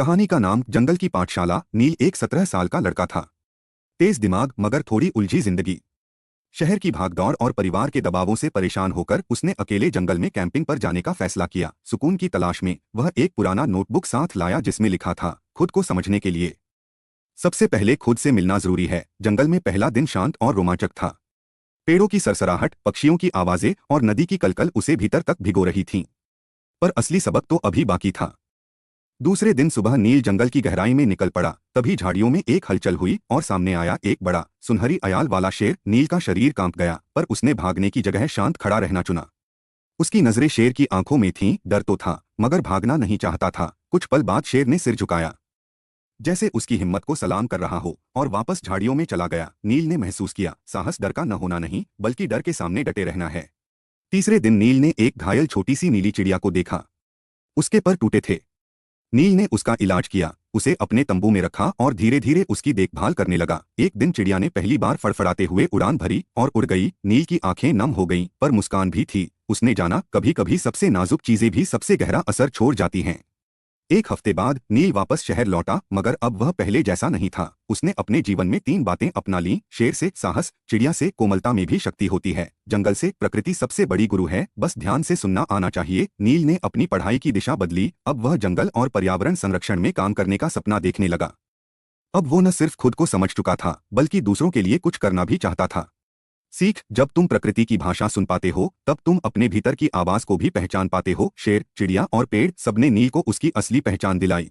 कहानी का नाम जंगल की पाठशाला। नील एक 17 साल का लड़का था। तेज दिमाग मगर थोड़ी उलझी जिंदगी। शहर की भागदौड़ और परिवार के दबावों से परेशान होकर उसने अकेले जंगल में कैंपिंग पर जाने का फैसला किया। सुकून की तलाश में वह एक पुराना नोटबुक साथ लाया जिसमें लिखा था, खुद को समझने के लिए सबसे पहले खुद से मिलना जरूरी है। जंगल में पहला दिन शांत और रोमांचक था। पेड़ों की सरसराहट, पक्षियों की आवाजें और नदी की कलकल उसे भीतर तक भिगो रही थीं। पर असली सबक तो अभी बाकी था। दूसरे दिन सुबह नील जंगल की गहराई में निकल पड़ा। तभी झाड़ियों में एक हलचल हुई और सामने आया एक बड़ा सुनहरी अयाल वाला शेर। नील का शरीर कांप गया, पर उसने भागने की जगह शांत खड़ा रहना चुना। उसकी नजरें शेर की आंखों में थीं। डर तो था मगर भागना नहीं चाहता था। कुछ पल बाद शेर ने सिर झुकाया, जैसे उसकी हिम्मत को सलाम कर रहा हो, और वापस झाड़ियों में चला गया। नील ने महसूस किया, साहस डर का न होना नहीं, बल्कि डर के सामने डटे रहना है। तीसरे दिन नील ने एक घायल छोटी सी नीली चिड़िया को देखा। उसके पर टूटे थे। नील ने उसका इलाज किया, उसे अपने तंबू में रखा और धीरे धीरे उसकी देखभाल करने लगा। एक दिन चिड़िया ने पहली बार फड़फड़ाते हुए उड़ान भरी और उड़ गई। नील की आंखें नम हो गईं, पर मुस्कान भी थी। उसने जाना, कभी कभी सबसे नाजुक चीजें भी सबसे गहरा असर छोड़ जाती हैं। एक हफ्ते बाद नील वापस शहर लौटा, मगर अब वह पहले जैसा नहीं था। उसने अपने जीवन में 3 बातें अपना लीं। शेर से साहस, चिड़िया से कोमलता में भी शक्ति होती है, जंगल से प्रकृति सबसे बड़ी गुरु है, बस ध्यान से सुनना आना चाहिए। नील ने अपनी पढ़ाई की दिशा बदली। अब वह जंगल और पर्यावरण संरक्षण में काम करने का सपना देखने लगा। अब वो न सिर्फ खुद को समझ चुका था, बल्कि दूसरों के लिए कुछ करना भी चाहता था। सीख, जब तुम प्रकृति की भाषा सुन पाते हो, तब तुम अपने भीतर की आवाज को भी पहचान पाते हो। शेर, चिड़िया और पेड़ सबने नील को उसकी असली पहचान दिलाई।